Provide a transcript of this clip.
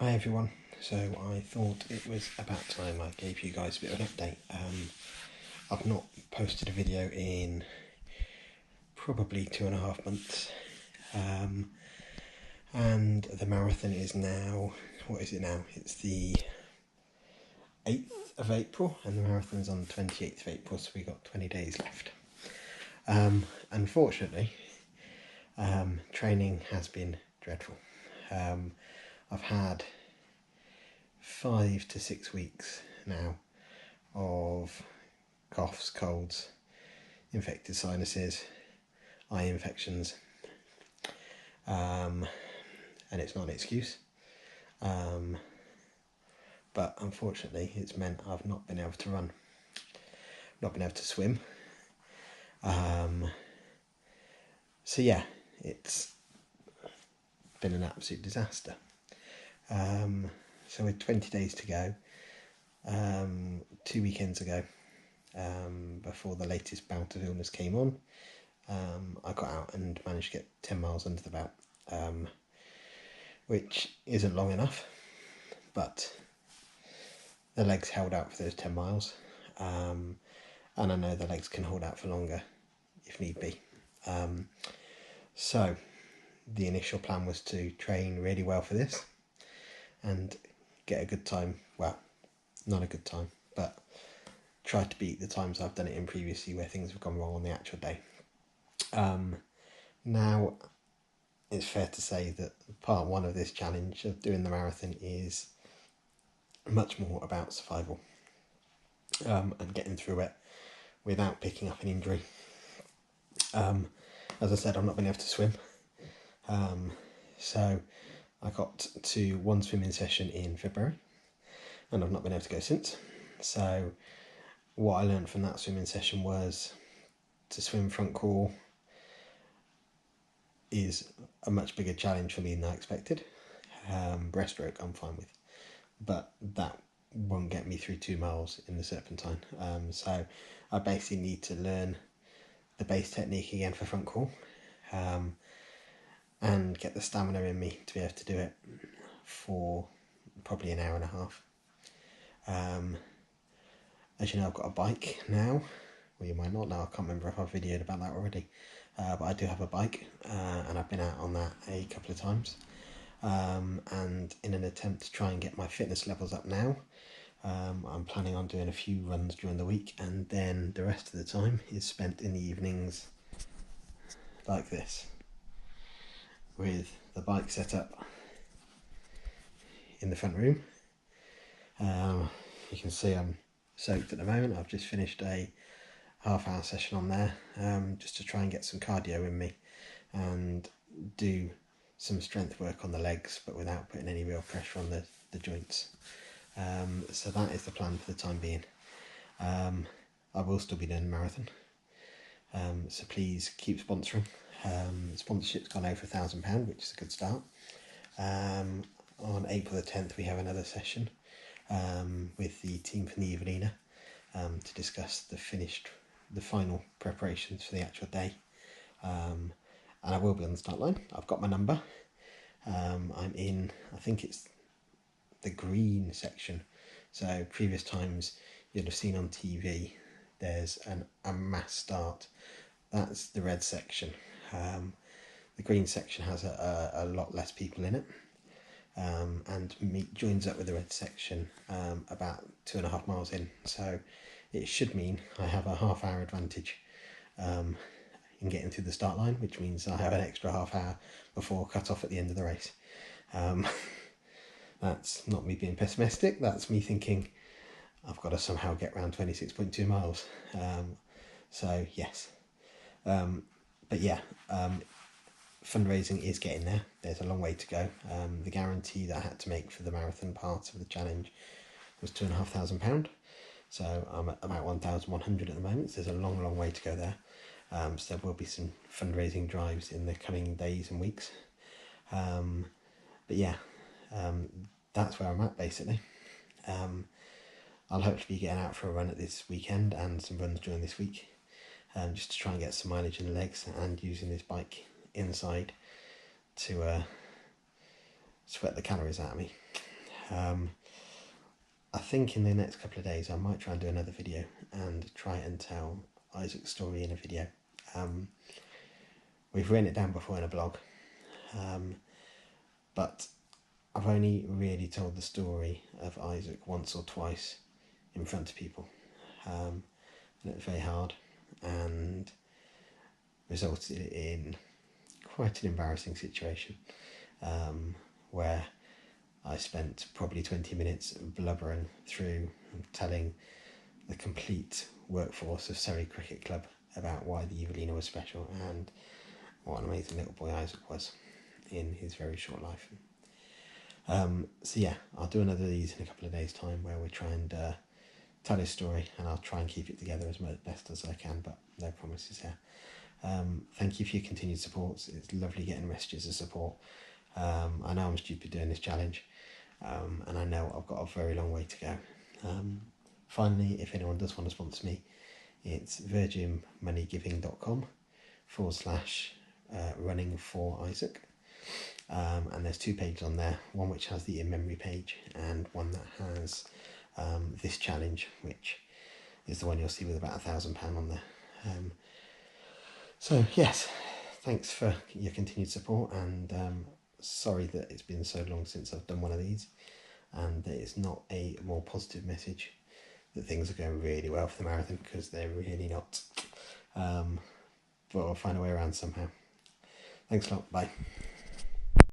Hi everyone, so I thought it was about time I gave you guys a bit of an update. I've not posted a video in probably 2.5 months, and the marathon is now, what is it now? It's the 8th of April and the marathon's on the 28th of April, so we've got 20 days left. Unfortunately, training has been dreadful. I've had 5 to 6 weeks now of coughs, colds, infected sinuses, eye infections, and it's not an excuse, but unfortunately it's meant I've not been able to run, not been able to swim, so yeah, it's been an absolute disaster. So with 20 days to go, 2 weekends ago, before the latest bout of illness came on, I got out and managed to get 10 miles under the belt, which isn't long enough, but the legs held out for those 10 miles, and I know the legs can hold out for longer if need be. So the initial plan was to train really well for this and get a good time, well, not a good time, but try to beat the times I've done it in previously where things have gone wrong on the actual day. Now, it's fair to say that part one of this challenge of doing the marathon is much more about survival, and getting through it without picking up an injury. As I said, I've not been able to swim, so I got to one swimming session in February and I've not been able to go since. So what I learned from that swimming session was to swim front crawl is a much bigger challenge for me than I expected. Breaststroke I'm fine with, but that won't get me through 2 miles in the Serpentine. So I basically need to learn the base technique again for front crawl, and get the stamina in me to be able to do it for probably an hour and a half. As you know, I've got a bike now. Well, you might not know, I can't remember if I've videoed about that already, but I do have a bike, and I've been out on that a couple of times, and in an attempt to try and get my fitness levels up now, I'm planning on doing a few runs during the week, and then the rest of the time is spent in the evenings like this, with the bike set up in the front room. You can see I'm soaked at the moment. I've just finished a half-hour session on there, just to try and get some cardio in me and do some strength work on the legs, but without putting any real pressure on the joints. So that is the plan for the time being. I will still be doing the marathon, so please keep sponsoring. Sponsorship's gone over £1,000, which is a good start. On April the 10th we have another session with the team from the Evelina, to discuss the final preparations for the actual day, and I will be on the start line. I've got my number. I'm in, I think it's the green section, so previous times you'd have seen on TV there's a mass start, that's the red section. The green section has a lot less people in it, and joins up with the red section about 2.5 miles in, so it should mean I have a half-hour advantage in getting through the start line, which means I have an extra half-hour before cut-off at the end of the race. That's not me being pessimistic, that's me thinking I've got to somehow get around 26.2 miles. So yes, but yeah, fundraising is getting there. There's a long way to go. The guarantee that I had to make for the marathon part of the challenge was £2,500, so I'm at about 1,100 at the moment, so there's a long way to go there. So there will be some fundraising drives in the coming days and weeks, but yeah, that's where I'm at basically. I'll hopefully be getting out for a run at this weekend and some runs during this week, just to try and get some mileage in the legs, and using this bike inside to sweat the calories out of me. I think in the next couple of days I might try and do another video and try and tell Isaac's story in a video. We've written it down before in a blog, but I've only really told the story of Isaac once or twice in front of people. And it was very hard and resulted in quite an embarrassing situation, where I spent probably 20 minutes blubbering through telling the complete workforce of Surrey Cricket Club about why the Evelina was special and what an amazing little boy Isaac was in his very short life. So yeah, I'll do another of these in a couple of days' time where we try and tell his story, and I'll try and keep it together as best as I can, but no promises here. Thank you for your continued support. It's lovely getting messages of support. I know I'm stupid doing this challenge, and I know I've got a very long way to go. Finally, if anyone does want to sponsor me, it's virginmoneygiving.com/running for Isaac. And there's 2 pages on there, one which has the in-memory page and one that has this challenge, which is the one you'll see with about £1,000 on there. So yes, thanks for your continued support, and sorry that it's been so long since I've done one of these, and that it's not a more positive message that things are going really well for the marathon, because they're really not. But I'll find a way around somehow. Thanks a lot, bye.